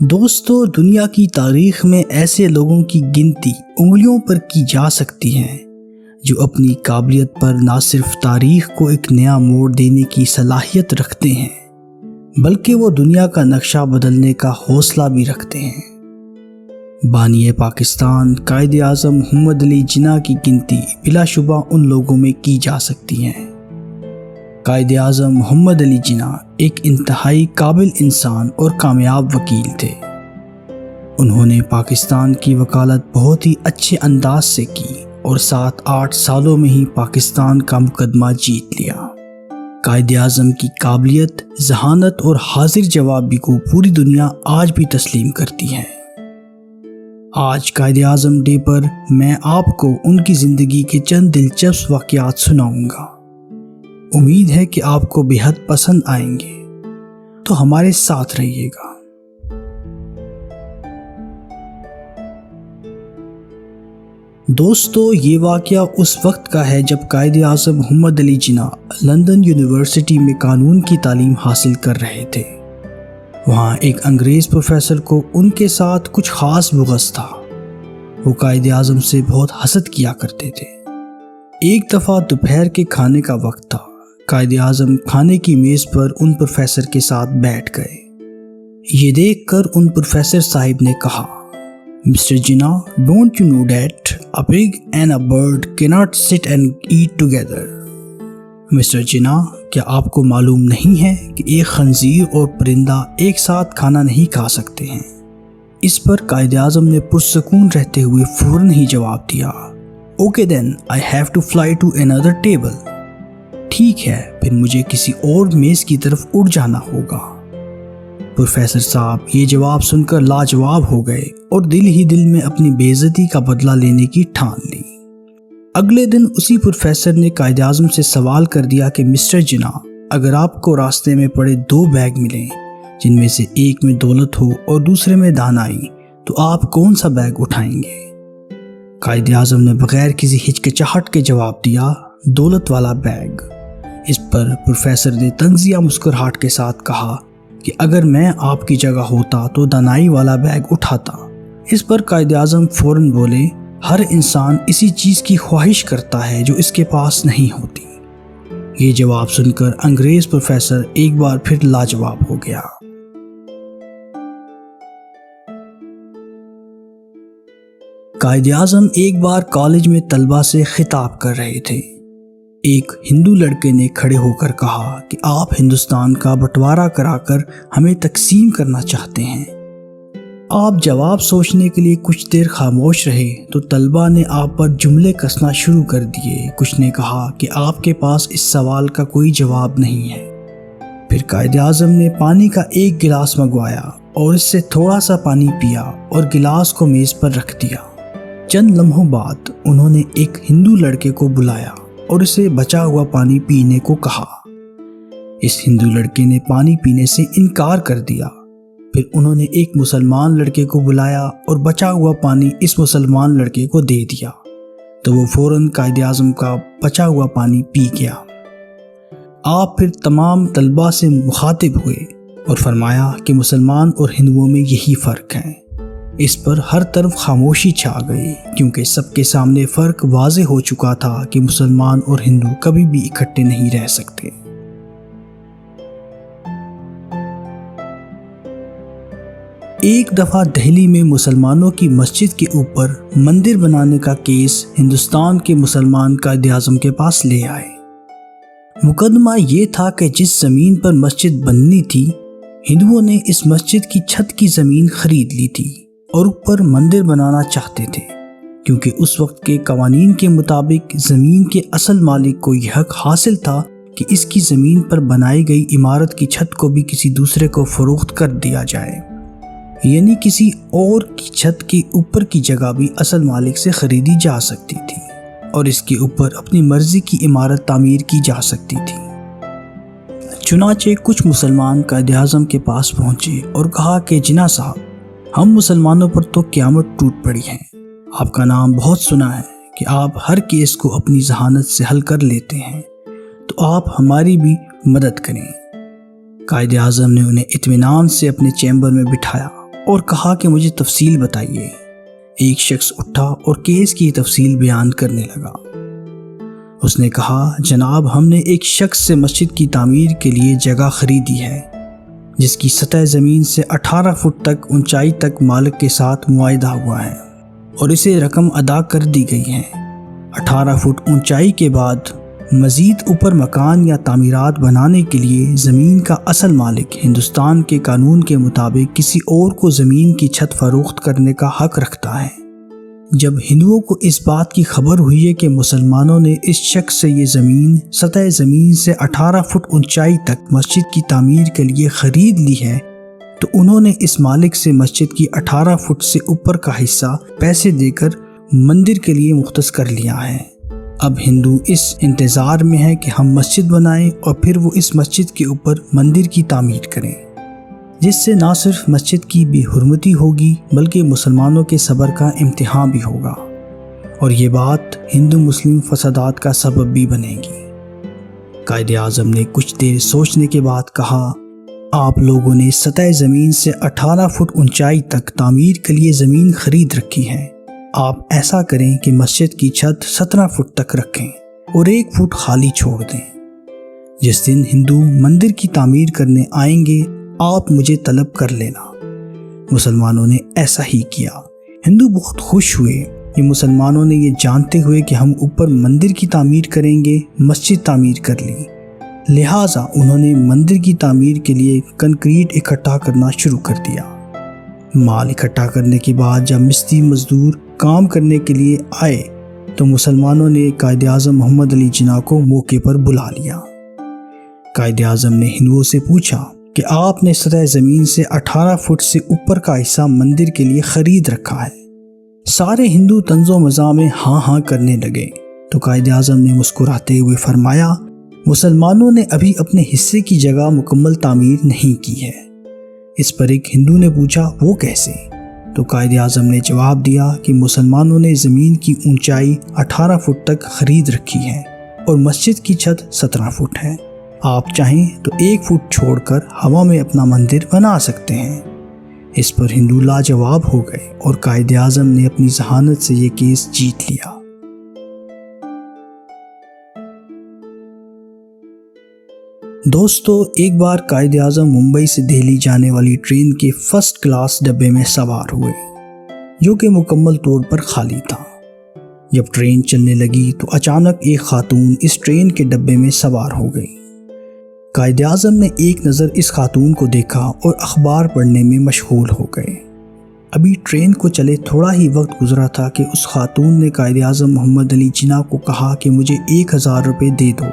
دوستو، دنیا کی تاریخ میں ایسے لوگوں کی گنتی انگلیوں پر کی جا سکتی ہے جو اپنی قابلیت پر نہ صرف تاریخ کو ایک نیا موڑ دینے کی صلاحیت رکھتے ہیں بلکہ وہ دنیا کا نقشہ بدلنے کا حوصلہ بھی رکھتے ہیں۔ بانی پاکستان قائد اعظم محمد علی جناح کی گنتی بلا شبہ ان لوگوں میں کی جا سکتی ہے۔ قائد اعظم محمد علی جناح ایک انتہائی قابل انسان اور کامیاب وکیل تھے۔ انہوں نے پاکستان کی وکالت بہت ہی اچھے انداز سے کی اور 7-8 سالوں میں ہی پاکستان کا مقدمہ جیت لیا۔ قائد اعظم کی قابلیت، ذہانت اور حاضر جوابی کو پوری دنیا آج بھی تسلیم کرتی ہے۔ آج قائد اعظم ڈے پر میں آپ کو ان کی زندگی کے چند دلچسپ واقعات سناؤں گا۔ امید ہے کہ آپ کو بے حد پسند آئیں گے، تو ہمارے ساتھ رہیے گا۔ دوستو، یہ واقعہ اس وقت کا ہے جب قائد اعظم محمد علی جناح لندن یونیورسٹی میں قانون کی تعلیم حاصل کر رہے تھے۔ وہاں ایک انگریز پروفیسر کو ان کے ساتھ کچھ خاص بغض تھا۔ وہ قائد اعظم سے بہت حسد کیا کرتے تھے۔ ایک دفعہ دوپہر کے کھانے کا وقت تھا۔ قائد اعظم کھانے کی میز پر ان پروفیسر کے ساتھ بیٹھ گئے۔ یہ دیکھ کر ان پروفیسر صاحب نے کہا، mister Jinnah, don't you know that a pig and a bird cannot sit and eat together؟ Mister Jinnah, کیا آپ کو معلوم نہیں ہے کہ ایک خنزیر اور پرندہ ایک ساتھ کھانا نہیں کھا سکتے ہیں؟ اس پر قائد اعظم نے پرسکون رہتے ہوئے فوراً ہی جواب دیا، Okay then, I have to fly to another table۔ ٹھیک ہے، پھر مجھے کسی اور میز کی طرف اڑ جانا ہوگا۔ پروفیسر صاحب یہ جواب سن کر لاجواب ہو گئے اور دل ہی دل میں اپنی بے عزتی کا بدلہ لینے کی ٹھان لی۔ اگلے دن اسی پروفیسر نے قائد اعظم سے سوال کر دیا کہ مسٹر جناح، اگر آپ کو راستے میں پڑے 2 بیگ ملیں جن میں سے ایک میں دولت ہو اور دوسرے میں دانائی، تو آپ کون سا بیگ اٹھائیں گے؟ قائد اعظم نے بغیر کسی ہچکچاہٹ کے جواب دیا، دولت والا بیگ۔ اس پر پروفیسر نے طنزیہ مسکراہٹ کے ساتھ کہا کہ اگر میں آپ کی جگہ ہوتا تو دانائی والا بیگ اٹھاتا۔ اس پر قائد اعظم فوراً بولے، ہر انسان اسی چیز کی خواہش کرتا ہے جو اس کے پاس نہیں ہوتی۔ یہ جواب سن کر انگریز پروفیسر ایک بار پھر لاجواب ہو گیا۔ قائد اعظم ایک بار کالج میں طلبہ سے خطاب کر رہے تھے۔ ایک ہندو لڑکے نے کھڑے ہو کر کہا کہ آپ ہندوستان کا بٹوارہ کرا کر ہمیں تقسیم کرنا چاہتے ہیں۔ آپ جواب سوچنے کے لیے کچھ دیر خاموش رہے تو طلبہ نے آپ پر جملے کسنا شروع کر دیے۔ کچھ نے کہا کہ آپ کے پاس اس سوال کا کوئی جواب نہیں ہے۔ پھر قائد اعظم نے پانی کا ایک گلاس منگوایا اور اس سے تھوڑا سا پانی پیا اور گلاس کو میز پر رکھ دیا۔ چند لمحوں بعد انہوں نے ایک ہندو لڑکے کو بلایا اور اسے بچا ہوا پانی پینے کو کہا۔ اس ہندو لڑکے نے پانی پینے سے انکار کر دیا۔ پھر انہوں نے ایک مسلمان لڑکے کو بلایا اور بچا ہوا پانی اس مسلمان لڑکے کو دے دیا تو وہ فوراً قائد اعظم کا بچا ہوا پانی پی گیا۔ آپ پھر تمام طلباء سے مخاطب ہوئے اور فرمایا کہ مسلمان اور ہندوؤں میں یہی فرق ہے۔ اس پر ہر طرف خاموشی چھا گئی کیونکہ سب کے سامنے فرق واضح ہو چکا تھا کہ مسلمان اور ہندو کبھی بھی اکٹھے نہیں رہ سکتے۔ ایک دفعہ دہلی میں مسلمانوں کی مسجد کے اوپر مندر بنانے کا کیس ہندوستان کے مسلمان قائد اعظم کے پاس لے آئے۔ مقدمہ یہ تھا کہ جس زمین پر مسجد بننی تھی، ہندوؤں نے اس مسجد کی چھت کی زمین خرید لی تھی اور اوپر مندر بنانا چاہتے تھے، کیونکہ اس وقت کے قوانین کے مطابق زمین کے اصل مالک کو یہ حق حاصل تھا کہ اس کی زمین پر بنائی گئی عمارت کی چھت کو بھی کسی دوسرے کو فروخت کر دیا جائے، یعنی کسی اور کی چھت کے اوپر کی جگہ بھی اصل مالک سے خریدی جا سکتی تھی اور اس کے اوپر اپنی مرضی کی عمارت تعمیر کی جا سکتی تھی۔ چنانچہ کچھ مسلمان قائد اعظم کے پاس پہنچے اور کہا کہ جناح صاحب، ہم مسلمانوں پر تو قیامت ٹوٹ پڑی ہے۔ آپ کا نام بہت سنا ہے کہ آپ ہر کیس کو اپنی ذہانت سے حل کر لیتے ہیں، تو آپ ہماری بھی مدد کریں۔ قائد اعظم نے انہیں اطمینان سے اپنے چیمبر میں بٹھایا اور کہا کہ مجھے تفصیل بتائیے۔ ایک شخص اٹھا اور کیس کی تفصیل بیان کرنے لگا۔ اس نے کہا، جناب ہم نے ایک شخص سے مسجد کی تعمیر کے لیے جگہ خریدی ہے جس کی سطح زمین سے 18 فٹ تک اونچائی تک مالک کے ساتھ معاہدہ ہوا ہے اور اسے رقم ادا کر دی گئی ہے۔ 18 فٹ اونچائی کے بعد مزید اوپر مکان یا تعمیرات بنانے کے لیے زمین کا اصل مالک ہندوستان کے قانون کے مطابق کسی اور کو زمین کی چھت فروخت کرنے کا حق رکھتا ہے۔ جب ہندوؤں کو اس بات کی خبر ہوئی ہے کہ مسلمانوں نے اس شخص سے یہ زمین سطح زمین سے 18 فٹ اونچائی تک مسجد کی تعمیر کے لیے خرید لی ہے، تو انہوں نے اس مالک سے مسجد کی 18 فٹ سے اوپر کا حصہ پیسے دے کر مندر کے لیے مختص کر لیا ہے۔ اب ہندو اس انتظار میں ہے کہ ہم مسجد بنائیں اور پھر وہ اس مسجد کے اوپر مندر کی تعمیر کریں، جس سے نہ صرف مسجد کی بے حرمتی ہوگی بلکہ مسلمانوں کے صبر کا امتحان بھی ہوگا، اور یہ بات ہندو مسلم فسادات کا سبب بھی بنے گی۔ قائد اعظم نے کچھ دیر سوچنے کے بعد کہا، آپ لوگوں نے سطح زمین سے 18 فٹ اونچائی تک تعمیر کے لیے زمین خرید رکھی ہے۔ آپ ایسا کریں کہ مسجد کی چھت 17 فٹ تک رکھیں اور 1 فٹ خالی چھوڑ دیں۔ جس دن ہندو مندر کی تعمیر کرنے آئیں گے آپ مجھے طلب کر لینا۔ مسلمانوں نے ایسا ہی کیا۔ ہندو بہت خوش ہوئے کہ مسلمانوں نے یہ جانتے ہوئے کہ ہم اوپر مندر کی تعمیر کریں گے مسجد تعمیر کر لی، لہٰذا انہوں نے مندر کی تعمیر کے لیے کنکریٹ اکٹھا کرنا شروع کر دیا۔ مال اکٹھا کرنے کے بعد جب مستری مزدور کام کرنے کے لیے آئے تو مسلمانوں نے قائد اعظم محمد علی جناح کو موقع پر بلا لیا۔ قائد اعظم نے ہندوؤں سے پوچھا کہ آپ نے سطح زمین سے 18 فٹ سے اوپر کا حصہ مندر کے لیے خرید رکھا ہے۔ سارے ہندو طنز و مزاح میں ہاں ہاں کرنے لگے تو قائد اعظم نے مسکراتے ہوئے فرمایا، مسلمانوں نے ابھی اپنے حصے کی جگہ مکمل تعمیر نہیں کی ہے۔ اس پر ایک ہندو نے پوچھا، وہ کیسے؟ تو قائد اعظم نے جواب دیا کہ مسلمانوں نے زمین کی اونچائی 18 فٹ تک خرید رکھی ہے اور مسجد کی چھت 17 فٹ ہے۔ آپ چاہیں تو 1 فٹ چھوڑ کر ہوا میں اپنا مندر بنا سکتے ہیں۔ اس پر ہندو لاجواب ہو گئے اور قائد اعظم نے اپنی ذہانت سے یہ کیس جیت لیا۔ دوستو، ایک بار قائد اعظم ممبئی سے دہلی جانے والی ٹرین کے فرسٹ کلاس ڈبے میں سوار ہوئے جو کہ مکمل طور پر خالی تھا۔ جب ٹرین چلنے لگی تو اچانک ایک خاتون اس ٹرین کے ڈبے میں سوار ہو گئی۔ قائد اعظم نے ایک نظر اس خاتون کو دیکھا اور اخبار پڑھنے میں مشغول ہو گئے۔ ابھی ٹرین کو چلے تھوڑا ہی وقت گزرا تھا کہ اس خاتون نے قائد اعظم محمد علی جناح کو کہا کہ مجھے 1000 روپے دے دو،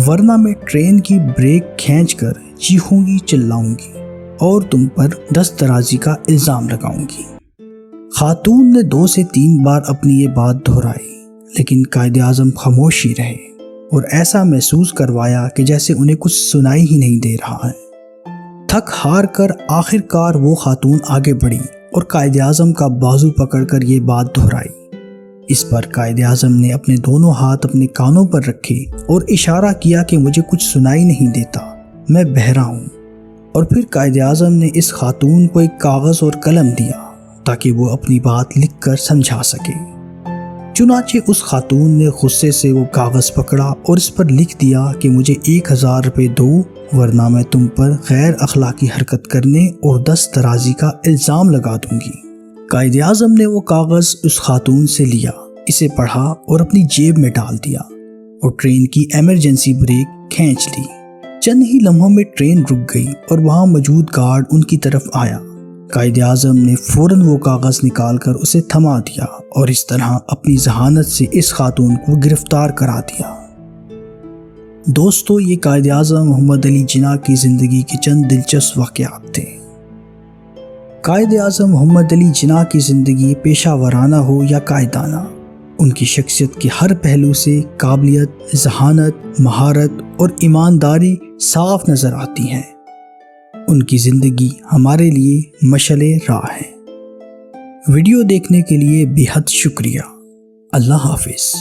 ورنہ میں ٹرین کی بریک کھینچ کر چیخوں گی، چلاؤں گی اور تم پر دست درازی کا الزام لگاؤں گی۔ خاتون نے 2 سے 3 بار اپنی یہ بات دہرائی، لیکن قائد اعظم خاموش ہی رہے اور ایسا محسوس کروایا کہ جیسے انہیں کچھ سنائی ہی نہیں دے رہا ہے۔ تھک ہار کر آخر کار وہ خاتون آگے بڑھی اور قائد اعظم کا بازو پکڑ کر یہ بات دہرائی۔ اس پر قائد اعظم نے اپنے دونوں ہاتھ اپنے کانوں پر رکھے اور اشارہ کیا کہ مجھے کچھ سنائی نہیں دیتا، میں بہرا ہوں۔ اور پھر قائد اعظم نے اس خاتون کو ایک کاغذ اور قلم دیا تاکہ وہ اپنی بات لکھ کر سمجھا سکے۔ چنانچہ اس خاتون نے غصے سے وہ کاغذ پکڑا اور اس پر لکھ دیا کہ مجھے 1000 روپے دو، ورنہ میں تم پر غیر اخلاقی حرکت کرنے اور دست درازی کا الزام لگا دوں گی۔ قائد اعظم نے وہ کاغذ اس خاتون سے لیا، اسے پڑھا اور اپنی جیب میں ڈال دیا اور ٹرین کی ایمرجنسی بریک کھینچ لی۔ چند ہی لمحوں میں ٹرین رک گئی اور وہاں موجود گارڈ ان کی طرف آیا۔ قائد اعظم نے فوراً وہ کاغذ نکال کر اسے تھما دیا اور اس طرح اپنی ذہانت سے اس خاتون کو گرفتار کرا دیا۔ دوستو، یہ قائد اعظم محمد علی جناح کی زندگی کے چند دلچسپ واقعات تھے۔ قائد اعظم محمد علی جناح کی زندگی پیشہ ورانہ ہو یا قائدانہ، ان کی شخصیت کے ہر پہلو سے قابلیت، ذہانت، مہارت اور ایمانداری صاف نظر آتی ہیں۔ ان کی زندگی ہمارے لیے مشعل راہ ہے۔ ویڈیو دیکھنے کے لیے بے حد شکریہ۔ اللہ حافظ۔